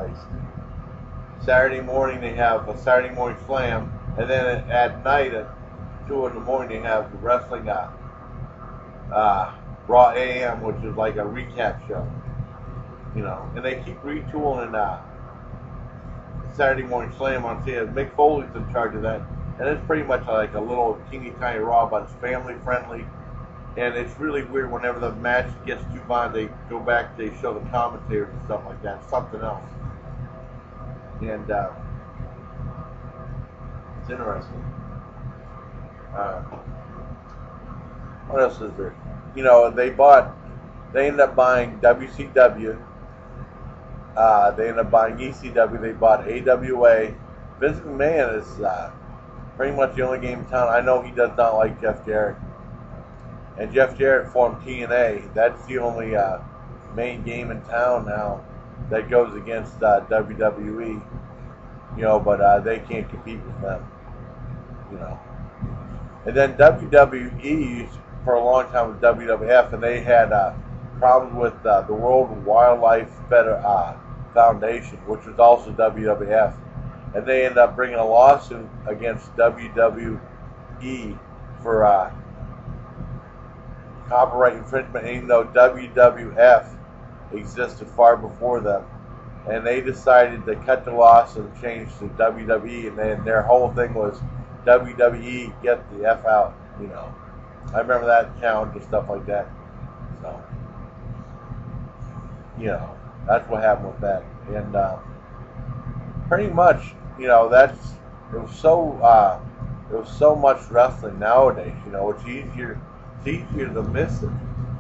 Christ. Saturday morning they have a Saturday morning slam, and then at night at 2 in the morning they have the wrestling Raw AM, which is like a recap show. You know, and they keep retooling Saturday morning slam on TV. Mick Foley's in charge of that, and it's pretty much like a little teeny tiny Raw, but it's family friendly. And it's really weird whenever the match gets too violent, they go back, they show the commentators and stuff like that. It's something else. And it's interesting. What else is there? You know, they ended up buying WCW. They ended up buying ECW. They bought AWA. Vince McMahon is pretty much the only game in town. I know he does not like Jeff Jarrett. And Jeff Jarrett formed TNA. That's the only main game in town now that goes against WWE. You know, but they can't compete with them. You know. And then WWE for a long time with WWF, and they had problems with the World Wildlife Foundation, which was also WWF. And they ended up bringing a lawsuit against WWE for copyright infringement, even though WWF existed far before them. And they decided to cut the loss and change to WWE, and then their whole thing was WWE, get the F out, you know. I remember that challenge and stuff like that. So, you know, that's what happened with that. And pretty much, you know, it was so much wrestling nowadays. You know, it's easier to miss it.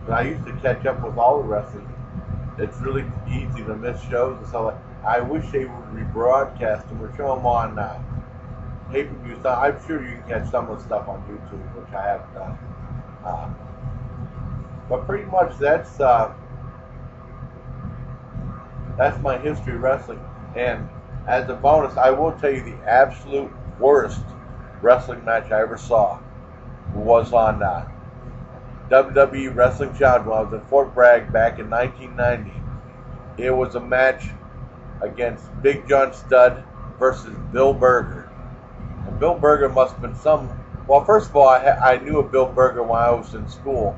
But I used to catch up with all the wrestling. It's really easy to miss shows and stuff like that. I wish they would rebroadcast them or show them on pay-per-view stuff. I'm sure you can catch some of the stuff on YouTube, which I haven't done. But pretty much that's my history of wrestling. And as a bonus, I will tell you the absolute worst wrestling match I ever saw was on WWE Wrestling Challenge when I was in Fort Bragg back in 1990. It was a match against Big John Studd versus Bill Berger. And Bill Berger must have been well, first of all, I knew of Bill Berger when I was in school.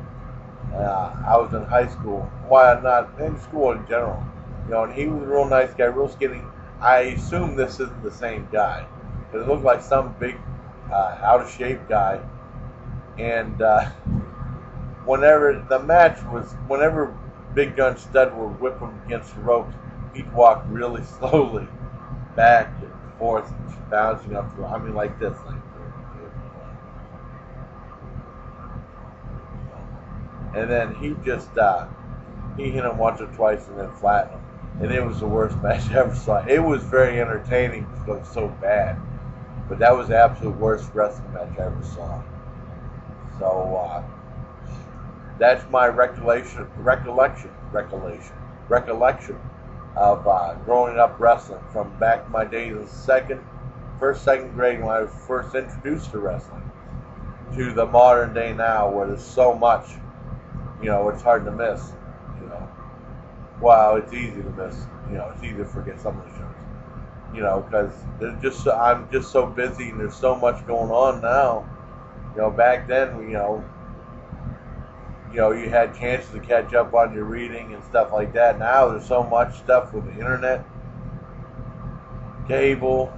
I was in high school. Well, not in school in general. You know, and he was a real nice guy, real skinny. I assume this isn't the same guy. It looked like some big, out of shape guy. And whenever Big Gun Stud would whip him against the ropes, he'd walk really slowly back and forth, bouncing up through. I mean, like this. And then he hit him once or twice and then flattened him. And it was the worst match I ever saw. It was very entertaining because it was so bad. But that was the absolute worst wrestling match I ever saw. So, that's my recollection of growing up wrestling from back in my days in second grade when I was first introduced to wrestling to the modern day now where there's so much, you know, it's hard to miss, you know. Well, it's easy to miss, you know, it's easy to forget some of the shows, you know, because I'm just so busy and there's so much going on now. You know, back then, you know, you had chances to catch up on your reading and stuff like that. Now there's so much stuff with the internet, cable,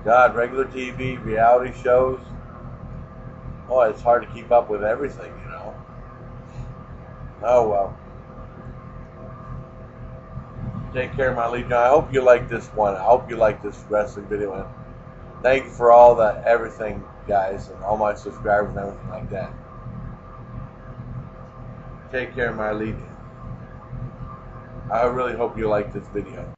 regular TV, reality shows. Oh, it's hard to keep up with everything, you know. Oh, well. Take care, my legion. I hope you like this one. I hope you like this wrestling video. And thank you for all everything, guys, and all my subscribers and everything like that. Take care, my legion. I really hope you like this video.